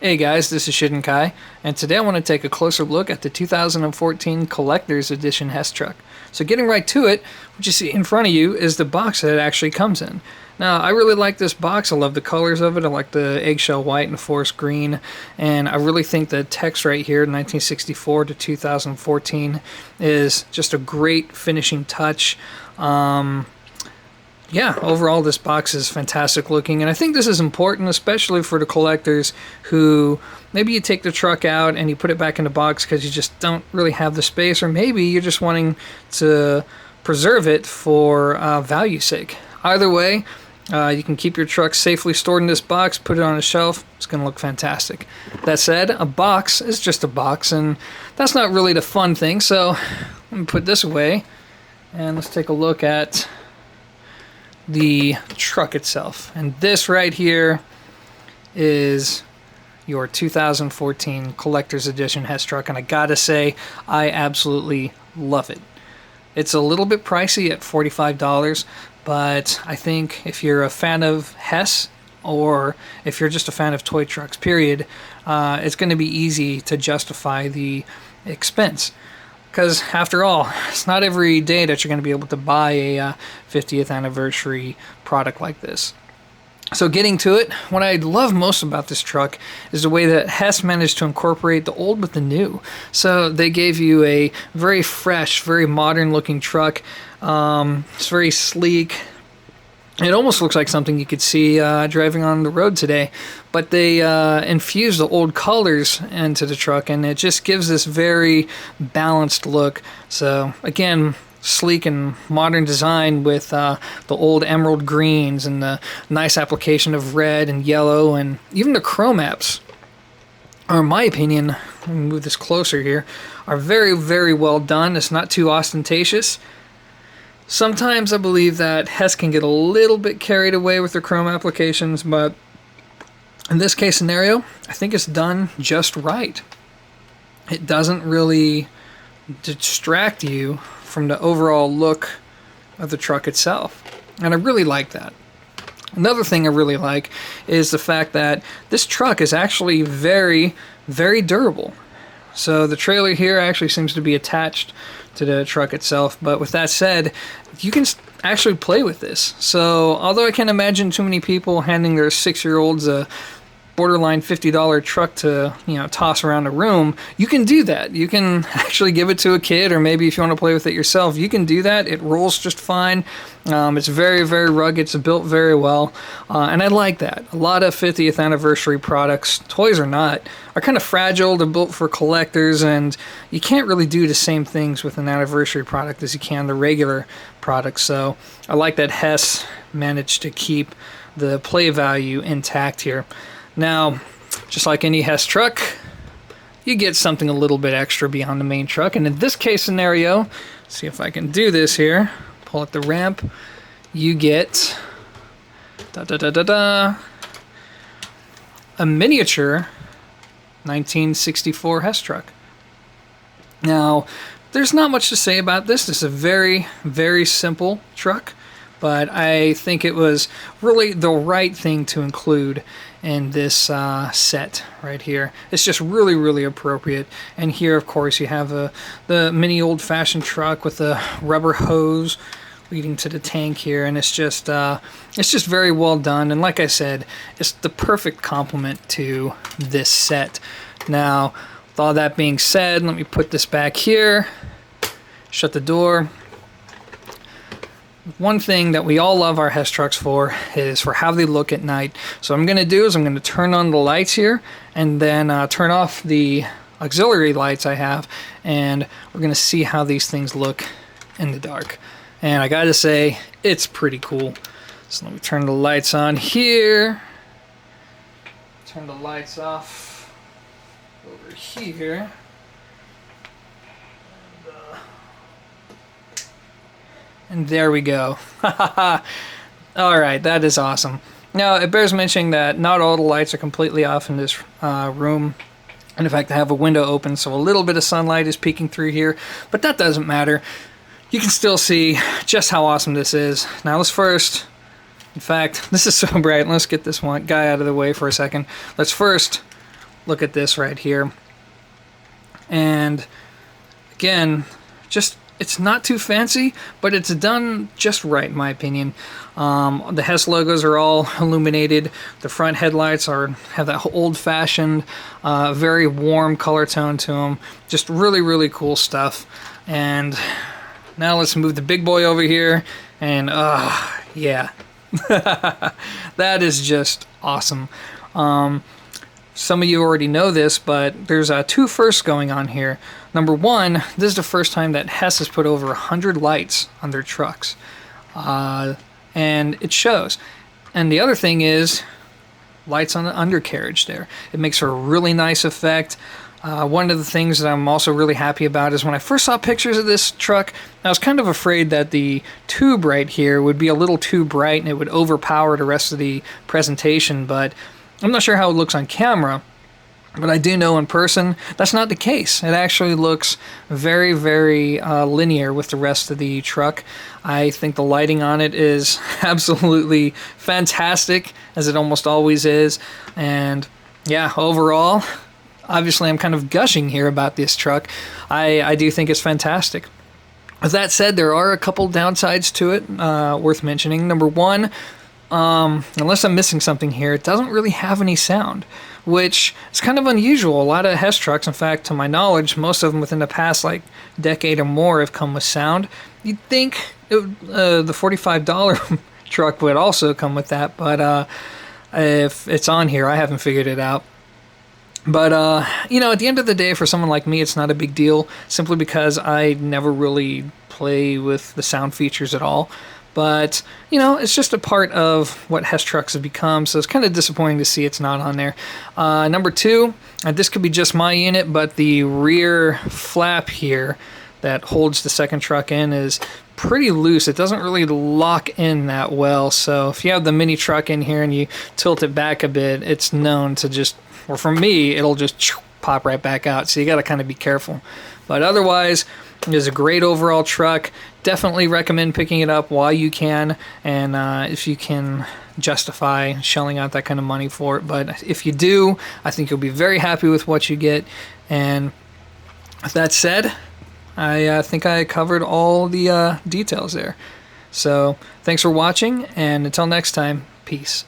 Hey guys, this is Shiden Kai, and today I want to take a closer look at the 2014 Collectors Edition Hess Truck. So getting right to it, what you see in front of you is the box that it actually comes in. Now, I really like this box. I love the colors of it. I like the eggshell white and forest green, and I really think the text right here, 1964 to 2014, is just a great finishing touch. Yeah, overall this box is fantastic looking, and I think this is important, especially for the collectors who maybe you take the truck out and you put it back in the box because you just don't really have the space, or maybe you're just wanting to preserve it for value's sake. Either way, you can keep your truck safely stored in this box, put it on a shelf, it's going to look fantastic. That said, a box is just a box, and that's not really the fun thing, so let me put this away, and let's take a look at the truck itself. And this right here is your 2014 Collector's Edition Hess Truck, and I gotta say, I absolutely love it. It's a little bit pricey at $45, but I think if you're a fan of Hess, or if you're just a fan of toy trucks, period, it's going to be easy to justify the expense. Because after all, it's not every day that you're going to be able to buy a 50th anniversary product like this. So getting to it, what I love most about this truck is the way that Hess managed to incorporate the old with the new. So they gave you a very fresh, very modern looking truck. It's very sleek. It almost looks like something you could see driving on the road today, but they infused the old colors into the truck, and it just gives this very balanced look. So again, sleek and modern design with the old emerald greens and the nice application of red and yellow, and even the chrome apps are, in my opinion, let me move this closer here, are very, very well done. It's not too ostentatious. Sometimes I believe that Hess can get a little bit carried away with their chrome applications, but in this case scenario, I think it's done just right. It doesn't really distract you from the overall look of the truck itself, and I really like that. Another thing I really like is the fact that this truck is actually very, very durable. So the trailer here actually seems to be attached to the truck itself, but with that said, you can actually play with this. So although I can't imagine too many people handing their 6-year-olds a borderline $50 truck to, toss around a room, you can do that. You can actually give it to a kid, or maybe if you want to play with it yourself, you can do that. It rolls just fine. It's very, very rugged. It's built very well, and I like that. A lot of 50th anniversary products, toys or not, are kind of fragile. They're built for collectors, and you can't really do the same things with an anniversary product as you can the regular product. So I like that Hess managed to keep the play value intact here. Now, just like any Hess truck, you get something a little bit extra beyond the main truck, and in this case scenario, see if I can do this here, pull up the ramp, you get a miniature 1964 Hess truck. Now, there's not much to say about this. This is a very, very simple truck, but I think it was really the right thing to include in this set right here. It's just really, really appropriate. And here, of course, you have the mini old-fashioned truck with the rubber hose leading to the tank here, and it's just very well done. And like I said, it's the perfect complement to this set. Now, with all that being said, let me put this back here, shut the door. One thing that we all love our Hess trucks for is for how they look at night. So what I'm going to do is I'm going to turn on the lights here, and then turn off the auxiliary lights I have, and we're going to see how these things look in the dark. And I gotta say, it's pretty cool. So let me turn the lights on here, turn the lights off over here. And there we go. Alright, that is awesome. Now, it bears mentioning that not all the lights are completely off in this room. And in fact, I have a window open, so a little bit of sunlight is peeking through here. But that doesn't matter. You can still see just how awesome this is. Now, let's first... In fact, this is so bright. Let's get this one guy out of the way for a second. Let's first look at this right here. And again, just, it's not too fancy, but it's done just right in my opinion. The Hess logos are all illuminated. The front headlights have that old-fashioned, very warm color tone to them. Just really, really cool stuff. And now let's move the big boy over here. And yeah, that is just awesome. Some of you already know this, but there's two firsts going on here. Number one, this is the first time that Hess has put over 100 lights on their trucks. And it shows. And the other thing is lights on the undercarriage there. It makes for a really nice effect. One of the things that I'm also really happy about is when I first saw pictures of this truck, I was kind of afraid that the tube right here would be a little too bright and it would overpower the rest of the presentation, but I'm not sure how it looks on camera, but I do know in person that's not the case. It actually looks very, very linear with the rest of the truck. I think the lighting on it is absolutely fantastic, as it almost always is. And yeah, overall, obviously I'm kind of gushing here about this truck. I do think it's fantastic. With that said, there are a couple downsides to it worth mentioning. Number one, unless I'm missing something here, it doesn't really have any sound, which is kind of unusual. A lot of Hess trucks, in fact, to my knowledge, most of them within the past decade or more have come with sound. You'd think the $45 truck would also come with that, but if it's on here, I haven't figured it out. But, at the end of the day, for someone like me, it's not a big deal, simply because I never really play with the sound features at all. But, it's just a part of what Hess trucks have become, so it's kind of disappointing to see it's not on there. Number two, this could be just my unit, but the rear flap here that holds the second truck in is pretty loose. It doesn't really lock in that well, so if you have the mini truck in here and you tilt it back a bit, it's known to just, or for me, it'll just pop right back out, so you got to kind of be careful. But otherwise, it is a great overall truck. Definitely recommend picking it up while you can, and if you can justify shelling out that kind of money for it. But if you do, I think you'll be very happy with what you get. And with that said, I think I covered all the details there. So thanks for watching, and until next time, peace.